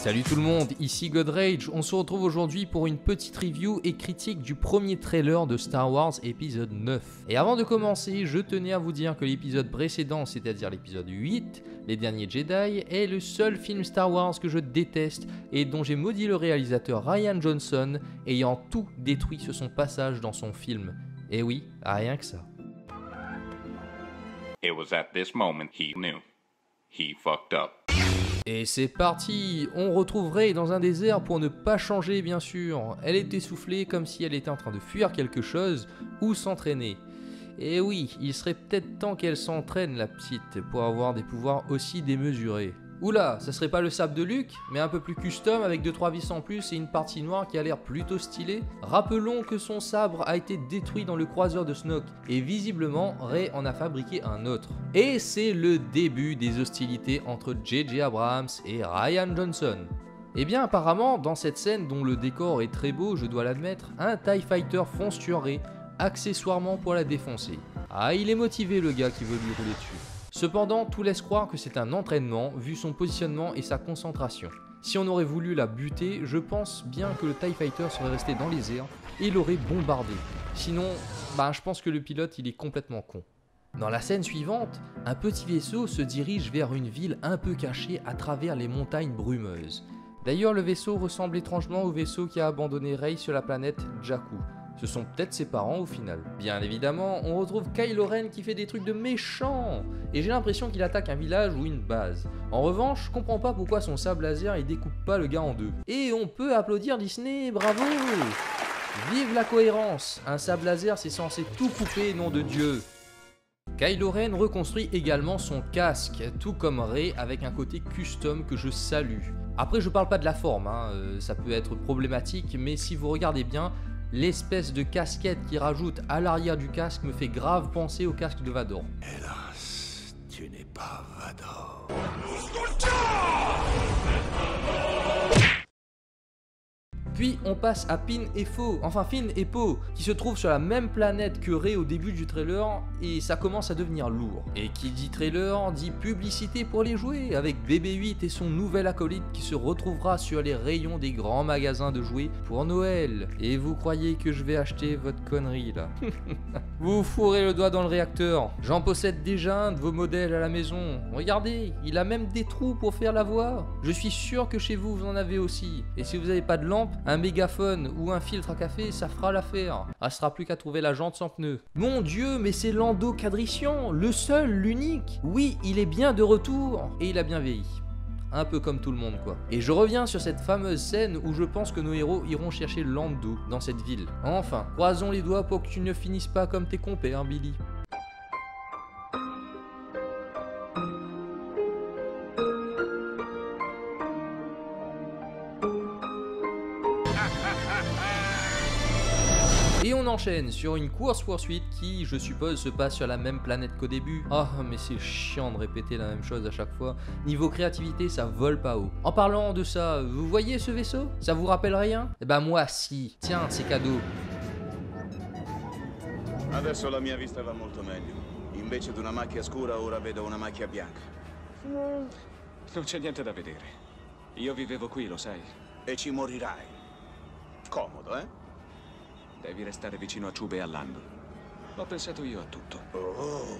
Salut tout le monde, ici Godrage, on se retrouve aujourd'hui pour une petite review et critique du premier trailer de Star Wars épisode 9. Et avant de commencer, je tenais à vous dire que l'épisode précédent, c'est-à-dire l'épisode 8, Les Derniers Jedi, est le seul film Star Wars que je déteste et dont j'ai maudit le réalisateur Rian Johnson, ayant tout détruit sur son passage dans son film. Et oui, rien que ça. It was at this moment he knew. He fucked up. Et c'est parti, on retrouve Rey dans un désert pour ne pas changer bien sûr. Elle est essoufflée comme si elle était en train de fuir quelque chose ou s'entraîner. Et oui, il serait peut-être temps qu'elle s'entraîne la petite pour avoir des pouvoirs aussi démesurés. Oula, ça serait pas le sabre de Luke, mais un peu plus custom avec 2-3 vis en plus et une partie noire qui a l'air plutôt stylée. Rappelons que son sabre a été détruit dans le croiseur de Snoke et visiblement Rey en a fabriqué un autre. Et c'est le début des hostilités entre J.J. Abrams et Rian Johnson. Et bien apparemment, dans cette scène dont le décor est très beau, je dois l'admettre, un TIE Fighter fonce sur Rey, accessoirement pour la défoncer. Ah, il est motivé le gars qui veut lui rouler dessus. Cependant, tout laisse croire que c'est un entraînement, vu son positionnement et sa concentration. Si on aurait voulu la buter, je pense bien que le TIE Fighter serait resté dans les airs et l'aurait bombardé. Sinon, je pense que le pilote il est complètement con. Dans la scène suivante, un petit vaisseau se dirige vers une ville un peu cachée à travers les montagnes brumeuses. D'ailleurs, le vaisseau ressemble étrangement au vaisseau qui a abandonné Rey sur la planète Jakku. Ce sont peut-être ses parents au final. Bien évidemment, on retrouve Kylo Ren qui fait des trucs de méchant. Et j'ai l'impression qu'il attaque un village ou une base. En revanche, je comprends pas pourquoi son sabre laser il découpe pas le gars en deux. Et on peut applaudir Disney, bravo! Vive la cohérence! Un sabre laser c'est censé tout couper, nom de Dieu. Kylo Ren reconstruit également son casque, tout comme Rey avec un côté custom que je salue. Après je parle pas de la forme, ça peut être problématique, mais si vous regardez bien, l'espèce de casquette qui rajoute à l'arrière du casque me fait grave penser au casque de Vador. Hélas, tu n'es pas Vador. Puis on passe à Finn et Poe, qui se trouvent sur la même planète que Rey au début du trailer, et ça commence à devenir lourd. Et qui dit trailer, dit publicité pour les jouets, avec BB-8 et son nouvel acolyte qui se retrouvera sur les rayons des grands magasins de jouets pour Noël. Et vous croyez que je vais acheter votre connerie là? Vous fourrez le doigt dans le réacteur. J'en possède déjà un de vos modèles à la maison. Regardez, il a même des trous pour faire la voix. Je suis sûr que chez vous, vous en avez aussi. Et si vous n'avez pas de lampe, un mégaphone ou un filtre à café, ça fera l'affaire. Restera plus qu'à trouver la jante sans pneu. Mon Dieu, mais c'est Lando Calrissian, le seul, l'unique. Oui, il est bien de retour et il a bien vieilli. Un peu comme tout le monde quoi. Et je reviens sur cette fameuse scène où je pense que nos héros iront chercher Lando dans cette ville. Enfin, croisons les doigts pour que tu ne finisses pas comme tes compères, Billy. Et on enchaîne sur une course-poursuite qui, je suppose, se passe sur la même planète qu'au début. Ah, mais c'est chiant de répéter la même chose à chaque fois. Niveau créativité, ça vole pas haut. En parlant de ça, vous voyez ce vaisseau? Ça vous rappelle rien? Eh ben moi, si. Tiens, c'est cadeau. Adesso la mia vista va molto meglio. Invece di una macchia scura, ora vedo una macchia bianca. Non c'è niente da vedere. Io vivevo qui, lo sai. E ci morirai. Comodo, eh? Devi restare vicino a Ciube e a Lando. Ho pensato io a tutto. Oh,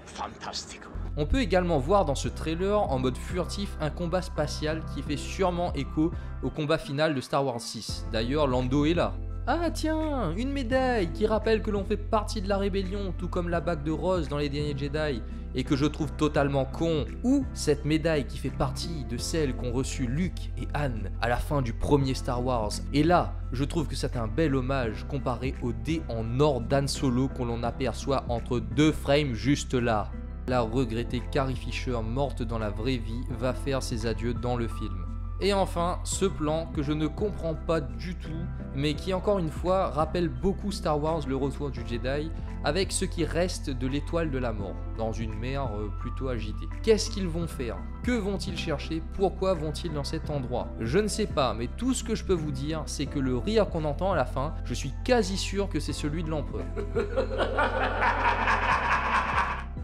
fantastico. On peut également voir dans ce trailer en mode furtif un combat spatial qui fait sûrement écho au combat final de Star Wars 6. D'ailleurs, Lando est là. Ah tiens, une médaille qui rappelle que l'on fait partie de la rébellion, tout comme la bague de Rose dans Les Derniers Jedi, et que je trouve totalement con. Ou cette médaille qui fait partie de celle qu'ont reçue Luke et Han à la fin du premier Star Wars. Et là, je trouve que c'est un bel hommage comparé au dé en or d'Han Solo qu'on l'on aperçoit entre deux frames juste là. La regrettée Carrie Fisher morte dans la vraie vie va faire ses adieux dans le film. Et enfin, ce plan que je ne comprends pas du tout, mais qui encore une fois rappelle beaucoup Star Wars le retour du Jedi, avec ce qui reste de l'étoile de la mort, dans une mer plutôt agitée. Qu'est-ce qu'ils vont faire? Que vont-ils chercher? Pourquoi vont-ils dans cet endroit? Je ne sais pas, mais tout ce que je peux vous dire, c'est que le rire qu'on entend à la fin, je suis quasi sûr que c'est celui de l'empereur.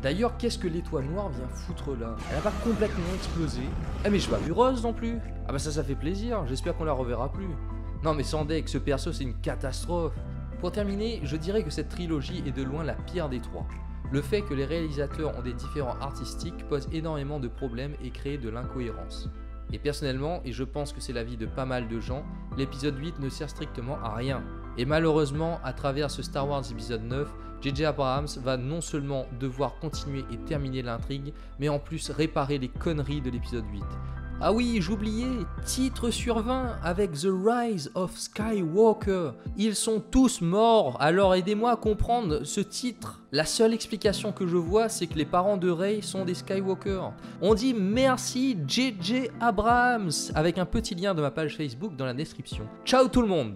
D'ailleurs, qu'est-ce que l'étoile noire vient foutre là? Elle a pas complètement explosé. Ah mais je pas vu Rose non plus. Ah bah ça fait plaisir, j'espère qu'on la reverra plus. Non mais sans deck, ce perso c'est une catastrophe. Pour terminer, je dirais que cette trilogie est de loin la pire des trois. Le fait que les réalisateurs ont des différents artistiques pose énormément de problèmes et crée de l'incohérence. Et personnellement, et je pense que c'est l'avis de pas mal de gens, l'épisode 8 ne sert strictement à rien. Et malheureusement, à travers ce Star Wars épisode 9, J.J. Abrams va non seulement devoir continuer et terminer l'intrigue, mais en plus réparer les conneries de l'épisode 8. Ah oui, j'oubliais, titre sur 20 avec The Rise of Skywalker. Ils sont tous morts, alors aidez-moi à comprendre ce titre. La seule explication que je vois, c'est que les parents de Rey sont des Skywalker. On dit merci J.J. Abrams, avec un petit lien de ma page Facebook dans la description. Ciao tout le monde!